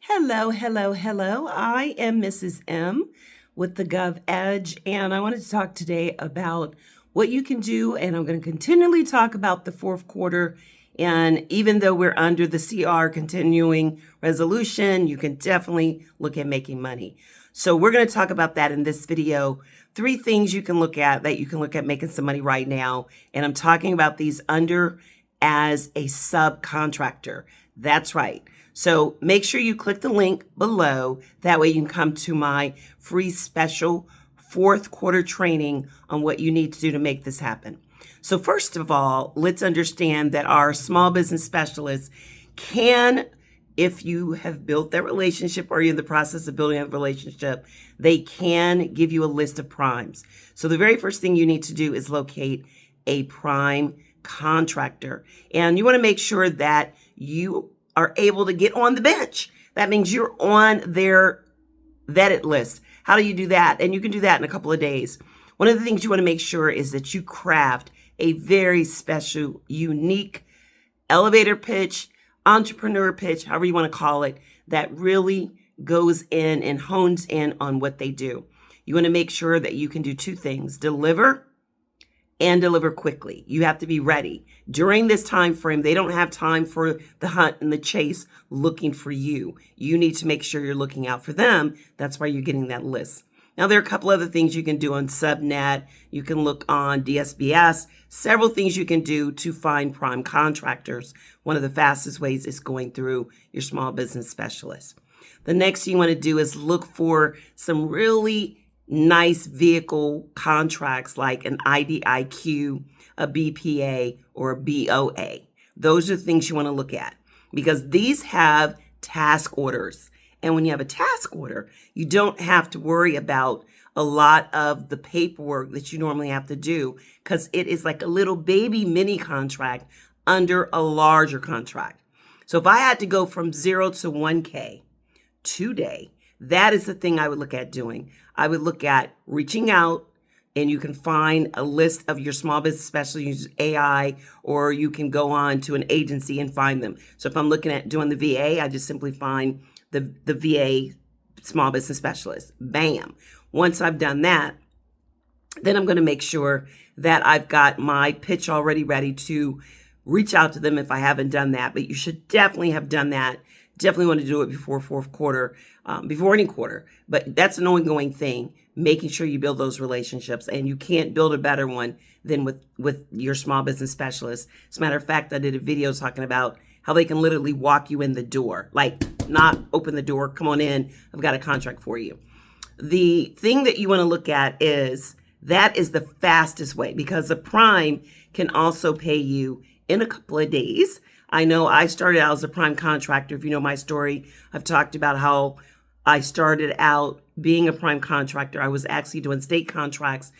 Hello, hello, hello. I am Mrs. M with the Gov Edge, and I wanted to talk today about what you can do, and I'm going to continually talk about the fourth quarter. And even though we're under the CR continuing resolution, you can definitely look at making money. So we're going to talk about that in this video. 3 things you can look at that you can look at making some money right now. And I'm talking about these under as a subcontractor. That's right. So make sure you click the link below. That way you can come to my free special fourth quarter training on what you need to do to make this happen. So first of all, let's understand that our small business specialists can, if you have built that relationship or you're in the process of building a relationship, they can give you a list of primes. So the very first thing you need to do is locate a prime contractor. And you want to make sure that you are able to get on the bench. That means you're on their vetted list. How do you do that? And you can do that in a couple of days. One of the things you want to make sure is that you craft a very special, unique elevator pitch, entrepreneur pitch, however you want to call it, that really goes in and hones in on what they do. You want to make sure that you can do 2 things: deliver and deliver quickly. You have to be ready. During this time frame, they don't have time for the hunt and the chase looking for you. You need to make sure you're looking out for them. That's why you're getting that list. Now, there are a couple other things you can do on Subnet. You can look on DSBS. Several things you can do to find prime contractors. One of the fastest ways is going through your small business specialist. The next thing you want to do is look for some really nice vehicle contracts like an IDIQ, a BPA, or a BOA. Those are things you want to look at because these have task orders. And when you have a task order, you don't have to worry about a lot of the paperwork that you normally have to do because it is like a little baby mini contract under a larger contract. So if I had to go from 0 to 1K today, that is the thing I would look at doing. I would look at reaching out, and you can find a list of your small business specialists, use AI, or you can go on to an agency and find them. So if I'm looking at doing the VA, I just simply find the VA small business specialist. Bam. Once I've done that, then I'm going to make sure that I've got my pitch already ready to reach out to them if I haven't done that. But you should definitely have done that. Definitely want to do it before fourth quarter, before any quarter. But that's an ongoing thing, making sure you build those relationships. And you can't build a better one than with your small business specialist. As a matter of fact, I did a video talking about how they can literally walk you in the door, like not open the door, come on in, I've got a contract for you. The thing that you want to look at is that is the fastest way because the prime can also pay you in a couple of days. I know I started out as a prime contractor. If you know my story, I've talked about how I started out being a prime contractor. I was actually doing state contracts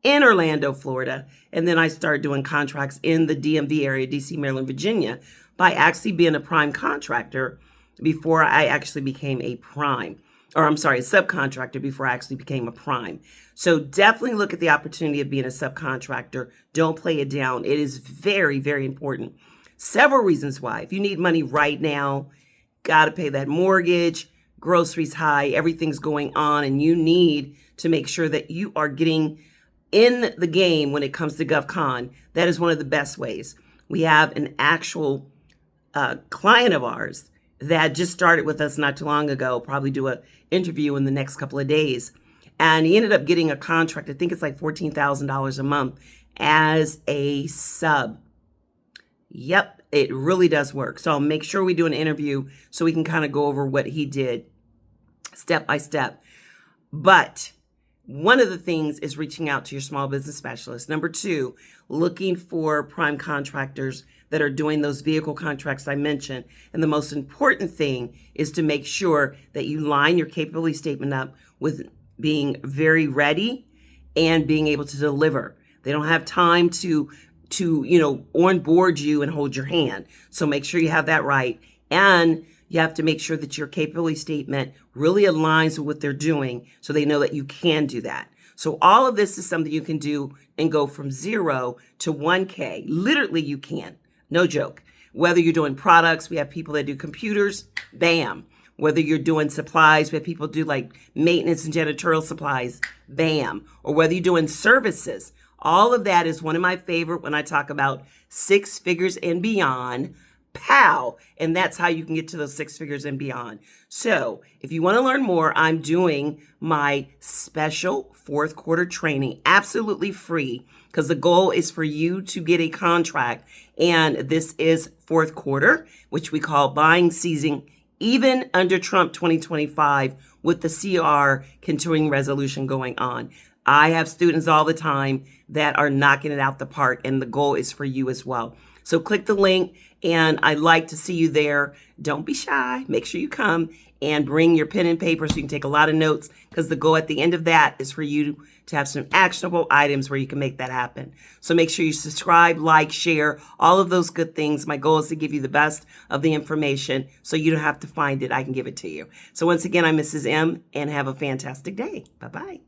in Orlando, Florida. And then I started doing contracts in the DMV area, DC, Maryland, Virginia, by actually being a prime contractor before I actually became a prime. Or I'm sorry, a subcontractor before I actually became a prime. So definitely look at the opportunity of being a subcontractor. Don't play it down. It is very, very important. Several reasons why. If you need money right now, got to pay that mortgage, groceries high, everything's going on, and you need to make sure that you are getting in the game when it comes to GovCon. That is one of the best ways. We have an actual client of ours that just started with us not too long ago, probably do an interview in the next couple of days. And he ended up getting a contract, I think it's like $14,000 a month as a sub. Yep, it really does work. So I'll make sure we do an interview so we can kind of go over what he did step by step. But one of the things is reaching out to your small business specialist. Number 2, looking for prime contractors that are doing those vehicle contracts I mentioned. And the most important thing is to make sure that you line your capability statement up with being very ready and being able to deliver. They don't have time to onboard you and hold your hand. So make sure you have that right. And you have to make sure that your capability statement really aligns with what they're doing so they know that you can do that. So all of this is something you can do and go from 0 to 1K. Literally, you can. No joke. Whether you're doing products, we have people that do computers, bam. whether you're doing supplies, where people do like maintenance and janitorial supplies, bam, or whether you're doing services. All of that is one of my favorite when I talk about 6 figures and beyond. Pow! And that's how you can get to those 6 figures and beyond. So if you want to learn more, I'm doing my special 4th quarter training absolutely free, because the goal is for you to get a contract. And this is 4th quarter, which we call buying season, even under Trump 2025, with the CR continuing resolution going on. I have students all the time that are knocking it out the park, and the goal is for you as well. So click the link, and I'd like to see you there. Don't be shy. Make sure you come and bring your pen and paper so you can take a lot of notes, because the goal at the end of that is for you to have some actionable items where you can make that happen. So make sure you subscribe, like, share, all of those good things. My goal is to give you the best of the information so you don't have to find it. I can give it to you. So once again, I'm Mrs. M, and have a fantastic day. Bye-bye.